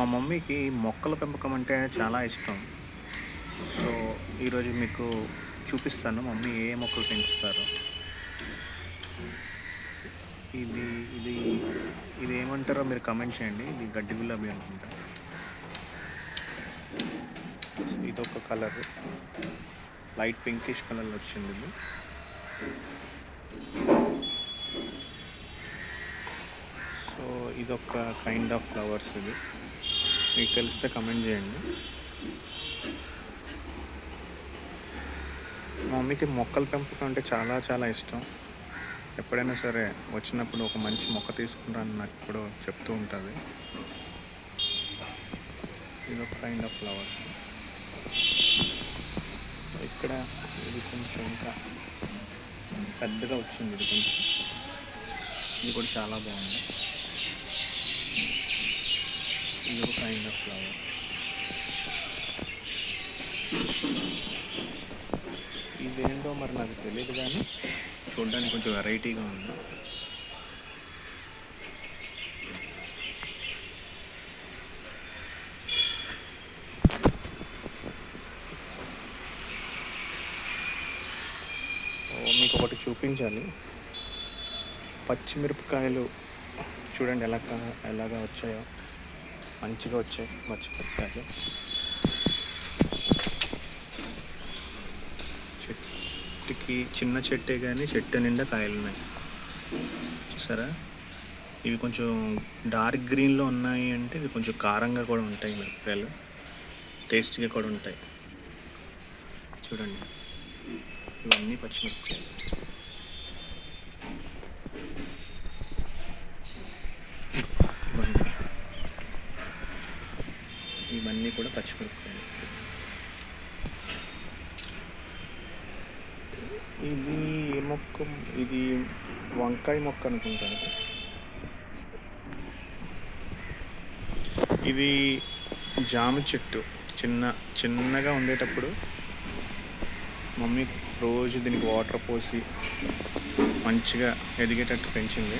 మా మమ్మీకి మొక్కల పెంపకం అంటే చాలా ఇష్టం. సో, ఈరోజు మీకు చూపిస్తాను మమ్మీ ఏ మొక్కలు పెంచుతారో. ఇది ఇది ఇది ఏమంటారో మీరు కామెంట్ చేయండి. ఇది గడ్డి గులాబీ అనుకుంటా. సో, ఇదొక కలర్. లైట్ పింకిష్ కలర్‌లో వచ్చింది ఇది. సో, ఇదొక కైండ్ ఆఫ్ ఫ్లవర్స్ ఇది. మీకు తెలిస్తే కామెంట్ చేయండి. మా మమ్మీకి మొక్కల పెంపకం అంటే చాలా చాలా ఇష్టం. ఎప్పుడైనా సరే వచ్చినప్పుడు ఒక మంచి మొక్క తీసుకుంటా అని నాకు ఎప్పుడూ చెప్తూ ఉంటుంది. ఇదొక కైండ్ ఆఫ్ ఫ్లవర్స్. సో ఇక్కడ ఇది కొంచెం ఇంకా పెద్దగా వచ్చింది. ఇది కొంచెం ఇది కూడా చాలా బాగుంది. ఇది ఒక కైండ్ ఆఫ్ ఫ్లవర్. ఇదేంటో మరి నాకు తెలియదు కానీ చూడడానికి కొంచెం వెరైటీగా ఉంది. మీకు ఒకటి చూపించాలి. పచ్చిమిరపకాయలు చూడండి ఎలాగా వచ్చాయో. మంచిగా వచ్చాయి పచ్చిమిరపకాయలు. చెట్టుకి చిన్న చెట్టే కానీ చెట్టు నిండా కాయలు ఉన్నాయి. చూసారా? ఇవి కొంచెం డార్క్ గ్రీన్లో ఉన్నాయి అంటే ఇవి కొంచెం కారంగా కూడా ఉంటాయి. మిరపకాయలు టేస్టీగా కూడా ఉంటాయి. చూడండి, ఇవన్నీ పచ్చిమిరపకాయలు. ఇవన్నీ కూడా పచ్చిమిరపకాయలు. ఇది ఏ మొక్క? ఇది వంకాయ మొక్క అనుకుంటాను. ఇది జామ చెట్టు. చిన్నగా ఉండేటప్పుడు మమ్మీ రోజు దీనికి వాటర్ పోసి మంచిగా ఎదిగేటట్టు పెంచింది.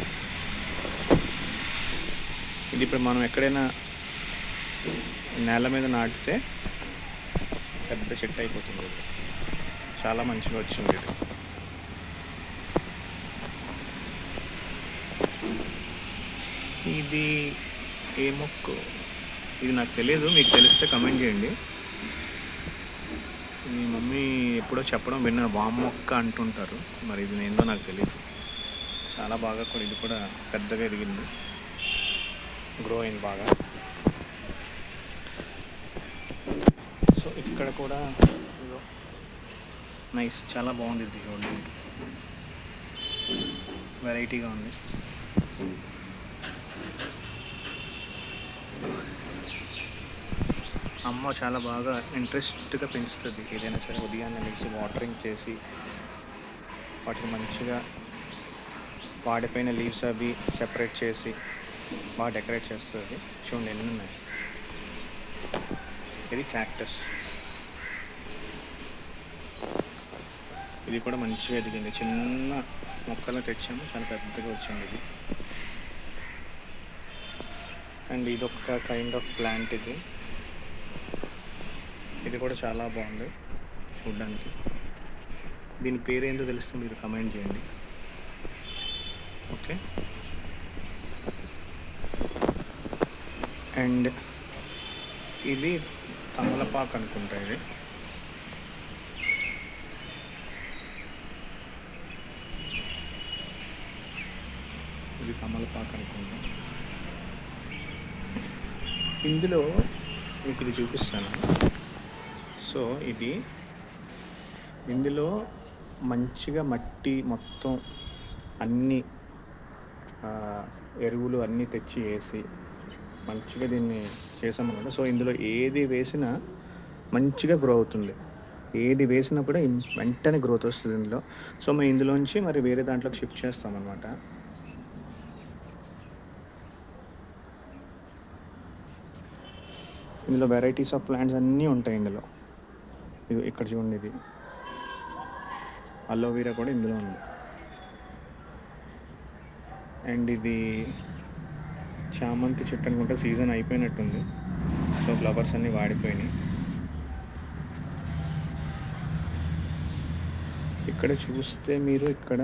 ఇది ఇప్పుడు మనం ఎక్కడైనా నేల మీద నాటితే పెద్ద చెట్టు అయిపోతుంది. చాలా మంచిగా వచ్చింది ఇది. ఇది ఏ మొక్క? ఇది నాకు తెలియదు. మీకు తెలిస్తే కమెంట్ చేయండి. మీ మమ్మీ ఎప్పుడో చెప్పడం విన్న వామ్ మొక్క అంటుంటారు. మరి ఇది ఏందో నాకు తెలియదు. చాలా బాగా కూడా ఇది కూడా పెద్దగా ఎదిగింది. గ్రో అయింది బాగా. సో ఇక్కడ కూడా నైస్, చాలా బాగుంది. ఇది చూడండి, వెరైటీగా ఉంది. అమ్మ చాలా బాగా ఇంట్రెస్ట్గా పెంచుతుంది. ఏదైనా సరే ఉదయాన్నే లేచి వాటరింగ్ చేసి వాటిని మంచిగా వాడిపోయిన లీవ్స్ అవి సెపరేట్ చేసి బాగా డెకరేట్ చేస్తుంది. చూడండి ఎన్ని ఉన్నాయి. ఇది క్యాక్టస్. ఇది కూడా మంచిగా ఎదిగింది. చిన్న మొక్కలు తెచ్చాము, చాలా పెద్దగా వచ్చింది ఇది. అండ్ ఇదొక కైండ్ ఆఫ్ ప్లాంట్. ఇది కూడా చాలా బాగుంది చూడడానికి. దీని పేరు ఏంటో తెలిస్తే మీరు కమెంట్ చేయండి. ఓకే. అండ్ ఇది తమలపాకు అనుకుంటా. ఇది తమలపాకు అనుకుంటా. ఇందులో మీకు ఇది చూపిస్తాను. సో ఇందులో మంచిగా మట్టి మొత్తం అన్ని ఎరువులు అన్నీ తెచ్చి వేసి మంచిగా దీన్ని చేసామన్నమాట. సో ఇందులో ఏది వేసినా మంచిగా గ్రో అవుతుంది. ఏది వేసినా కూడా వెంటనే గ్రోత్ వస్తుంది ఇందులో. సో మేము ఇందులోంచి మరి వేరే దాంట్లోకి షిఫ్ట్ చేస్తామన్నమాట. ఇందులో వెరైటీస్ ఆఫ్ ప్లాంట్స్ అన్నీ ఉంటాయి ఇందులో. ఇది ఇక్కడ చూడండి, ఇది అలోవెరా కూడా ఇందులో ఉంది. అండ్ ఇది చామంతి చెట్టు అనుకుంటే సీజన్ అయిపోయినట్టుంది. సో ఫ్లవర్స్ అన్నీ వాడిపోయినాయి. ఇక్కడ చూస్తే మీరు ఇక్కడ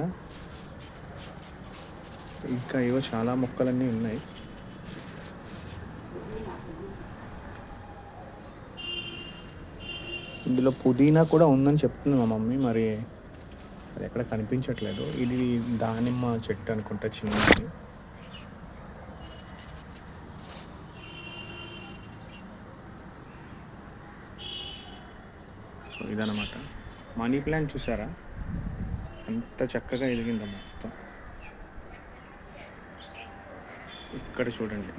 ఇంకా ఏవో చాలా మొక్కలన్నీ ఉన్నాయి. ఇందులో పుదీనా కూడా ఉందని చెప్తుంది మా మమ్మీ, మరి అది ఎక్కడ కనిపించట్లేదు. ఇది దానిమ్మ చెట్టు అనుకుంటా, చిన్నది. సో ఇదన్నమాట మనీ ప్లాంట్. చూసారా అంత చక్కగా ఎదిగిందో మొత్తం. ఇక్కడ చూడండి,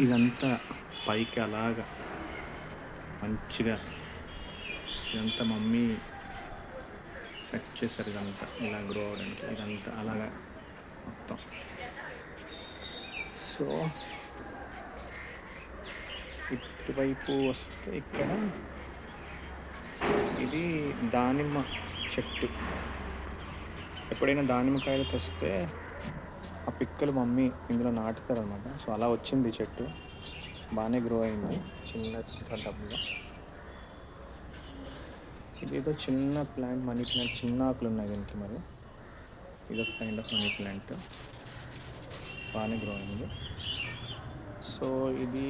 ఇదంతా పైకి అలాగా మంచిగా, ఇదంతా మమ్మీ సెట్ చేశారు. ఇదంతా ఇలా గ్రో అవడానికి, ఇదంతా అలాగా మొత్తం. సో ఇటువైపు వస్తే ఇక్కడ ఇది దానిమ్మ చెట్టు. ఎప్పుడైనా దానిమ్మకాయలు తెస్తే ఆ పిక్కలు మమ్మీ ఇందులో నాటుతారనమాట. సో అలా వచ్చింది చెట్టు, బాగానే గ్రో అయింది చిన్న టబ్లో. ఇదేదో చిన్న ప్లాంట్, మనీ ప్లాంట్, చిన్న ఆకులు ఉన్నాయి దీనికి. మరి ఇదొక కైండ్ ఆఫ్ మనీ ప్లాంట్, బాగానే గ్రో అయింది. సో ఇది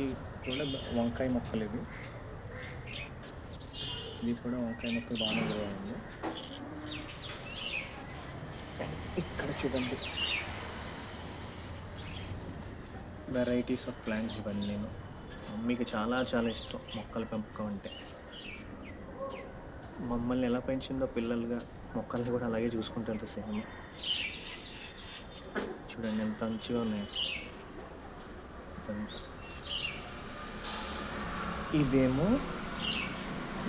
కూడా వంకాయ మొక్కలు. ఇది కూడా వంకాయ మొక్కలు బాగానే గ్రో అయింది. ఇక్కడ చూడండి వెరైటీస్ ఆఫ్ ప్లాంట్స్ ఇవన్నీ. నేను మమ్మీకి చాలా చాలా ఇష్టం మొక్కల పెంపకం అంటే. మమ్మల్ని ఎలా పెంచిందో పిల్లలుగా, మొక్కల్ని కూడా అలాగే చూసుకుంటుంది సేమ్. చూడండి ఎంత మంచిగా ఉన్నాయి. ఇదేమో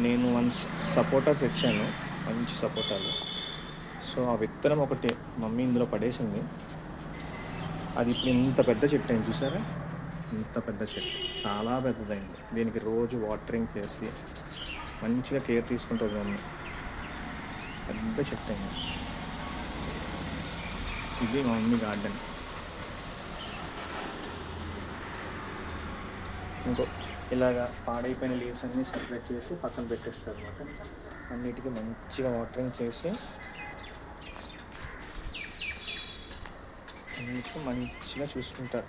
నేను వన్స్ సపోటా తెచ్చాను, మంచి సపోటాలు. సో ఆ విత్తనం ఒకటి మమ్మీ ఇందులో పడేసింది. అది ఇప్పుడు ఇంత పెద్ద చెట్టు అయింది, చూసారా? ఇంత పెద్ద చెట్టు, చాలా పెద్దదైంది. దీనికి రోజు వాటరింగ్ చేసి మంచిగా కేర్ తీసుకుంటుంది మమ్మీ. పెద్ద చెట్టు అయింది. ఇది మా మమ్మీ గార్డెన్. ఇంకో ఇలాగా పాడైపోయిన లీవ్స్ అన్నీ సెపరేట్ చేసి పక్కన పెట్టేస్తారు అనమాట. అన్నిటికీ మంచిగా వాటరింగ్ చేసి అన్నిటికీ మంచిగా చూసుకుంటారు.